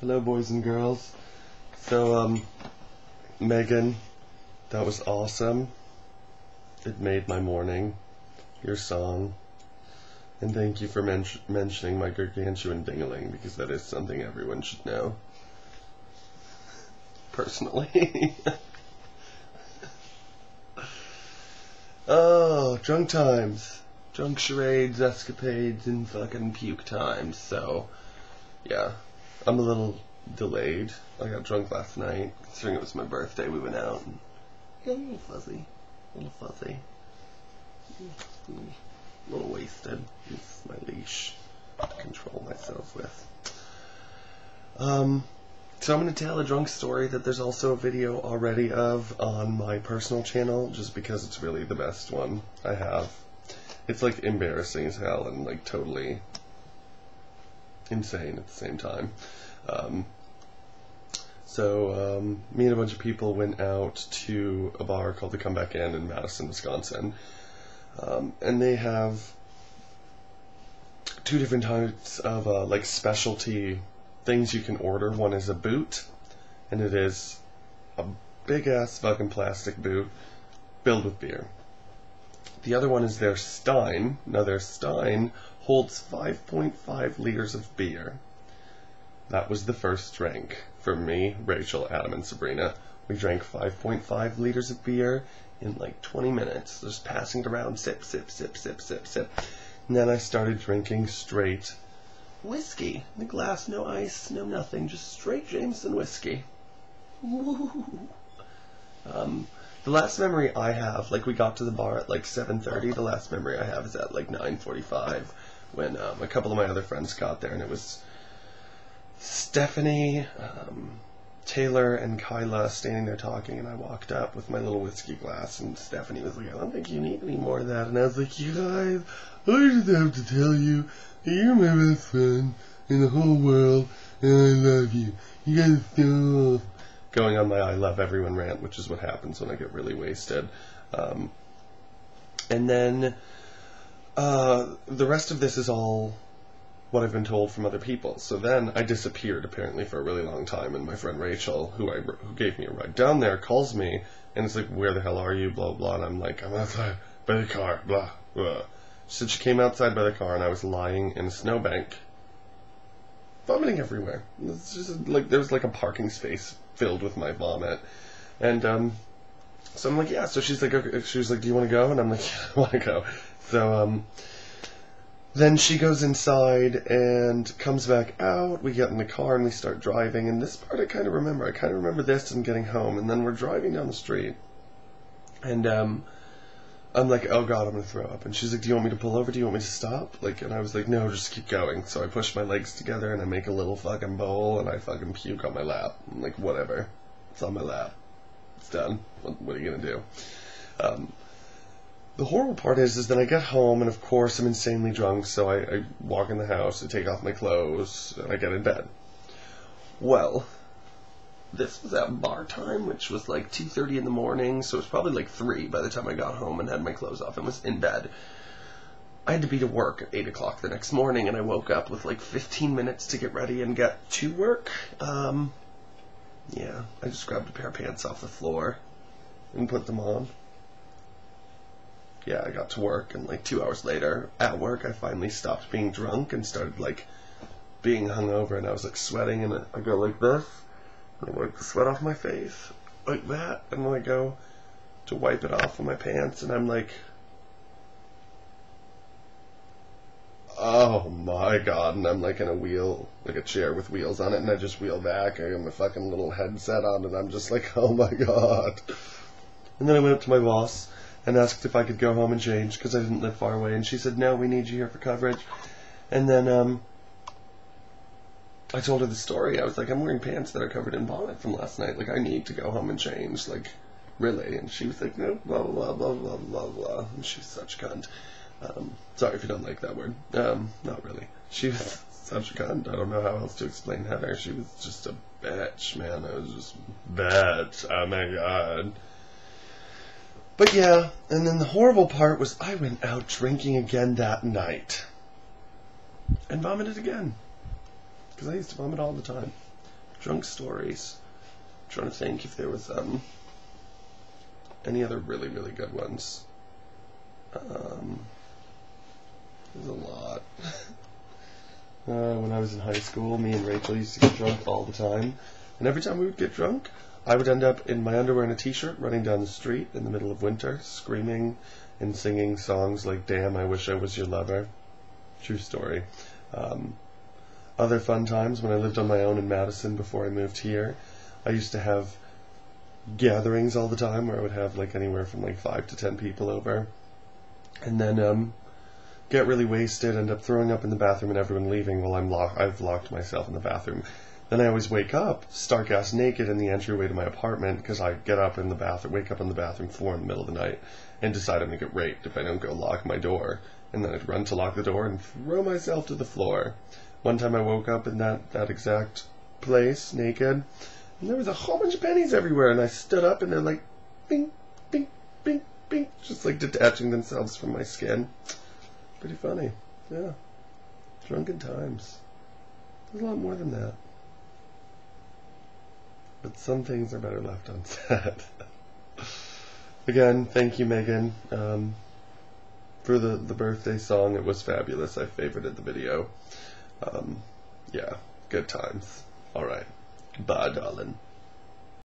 Hello, boys and girls. So, Megan, that was awesome. It made my morning. Your song. And thank you for mentioning my gargantuan dingling, because that is something everyone should know. Personally. Oh, drunk times. Drunk charades, escapades, and fucking puke times. So, yeah. I'm a little delayed. I got drunk last night. Considering it was my birthday, we went out and got a little fuzzy. A little fuzzy. A little wasted. It's my leash to control myself with. So I'm going to tell a drunk story that there's also a video already of on my personal channel, just because it's really the best one I have. It's like embarrassing as hell and like totally insane at the same time. Me and a bunch of people went out to a bar called the Comeback Inn in Madison, Wisconsin. And they have two different types of like specialty things you can order. One is a boot, and it is a big ass fucking plastic boot filled with beer. The other one is their Stein. Now their Stein holds 5.5 liters of beer. That was the first drink for me, Rachel, Adam, and Sabrina. We drank 5.5 liters of beer in like 20 minutes, just passing it around, sip, sip, sip, sip, sip, sip. And then I started drinking straight whiskey. In the glass, no ice, no nothing, just straight Jameson whiskey. Woo. The last memory I have, like we got to the bar at like 7:30, the last memory I have is at like 9:45 when a couple of my other friends got there, and it was Stephanie, Taylor, and Kyla standing there talking, and I walked up with my little whiskey glass, and Stephanie was like, I don't think you need any more of that. And I was like, you guys, I just have to tell you, you're my best friend in the whole world, and I love you. You guys are so... Going on my I love everyone rant, which is what happens when I get really wasted. And then the rest of this is all what I've been told from other people. So then I disappeared apparently for a really long time, and my friend Rachel, who gave me a ride down there, calls me and it's like, where the hell are you, blah blah, and I'm like, I'm outside by the car, blah blah. She said she came outside by the car and I was lying in a snowbank vomiting everywhere. It's just like there was like a parking space filled with my vomit. And so I'm like, yeah. So she's like, okay. She was like, do you want to go? And I'm like, yeah, I want to go. So then she goes inside and comes back out. We get in the car and we start driving. And this part I kind of remember. I kind of remember this and getting home. And then we're driving down the street. And I'm like, oh God, I'm going to throw up. And she's like, do you want me to pull over? Do you want me to stop? Like, and I was like, no, just keep going. So I push my legs together and I make a little fucking bowl and I fucking puke on my lap. I'm like, whatever. It's on my lap. It's done. What are you going to do? The horrible part is that I get home and of course I'm insanely drunk. So I walk in the house, I take off my clothes, and I get in bed. Well, this was at bar time, which was like 2:30 in the morning, so it was probably like 3 by the time I got home and had my clothes off and was in bed. I had to be to work at 8 o'clock the next morning, and I woke up with like 15 minutes to get ready and get to work. Yeah, I just grabbed a pair of pants off the floor and put them on. Yeah, I got to work, and like 2 hours later, at work, I finally stopped being drunk and started like being hungover, and I was like sweating, and I go like this. I wipe the sweat off my face, like that, and then I go to wipe it off of my pants, and I'm like, oh my God, and I'm like in a wheel, like a chair with wheels on it, and I just wheel back, I got my fucking little headset on, and I'm just like, oh my God. And then I went up to my boss and asked if I could go home and change, because I didn't live far away, and she said, no, we need you here for coverage. And then, I told her the story. I was like, I'm wearing pants that are covered in vomit from last night. Like, I need to go home and change. Like, really? And she was like, no, blah, blah, blah, blah, blah, blah. And she's such a cunt. Sorry if you don't like that word. Not really. She was such a cunt. I don't know how else to explain Heather. She was just a bitch, man. I was just bitch. Oh, my God. But, yeah. And then the horrible part was I went out drinking again that night. And vomited again. Because I used to vomit all the time. Drunk stories. I'm trying to think if there was any other really, really good ones. There's a lot. When I was in high school, me and Rachel used to get drunk all the time. And every time we would get drunk, I would end up in my underwear and a t-shirt running down the street in the middle of winter, screaming and singing songs like "Damn, I Wish I Was Your Lover." True story. Other fun times, when I lived on my own in Madison before I moved here, I used to have gatherings all the time where I would have like anywhere from like 5 to 10 people over. And then get really wasted, end up throwing up in the bathroom and everyone leaving while I've locked myself in the bathroom. Then I always wake up, stark-ass naked in the entryway to my apartment, because I get up in the bathroom, wake up on the bathroom floor in the middle of the night, and decide I'm going to get raped if I don't go lock my door. And then I'd run to lock the door and throw myself to the floor. One time I woke up in that exact place, naked, and there was a whole bunch of pennies everywhere, and I stood up and they're like, bing, bing, bing, bing, just like detaching themselves from my skin. Pretty funny. Yeah. Drunken times. There's a lot more than that. But some things are better left unsaid. Again, thank you, Megan, for the birthday song. It was fabulous. I favorited the video. Yeah, good times. Alright. Bye, darling.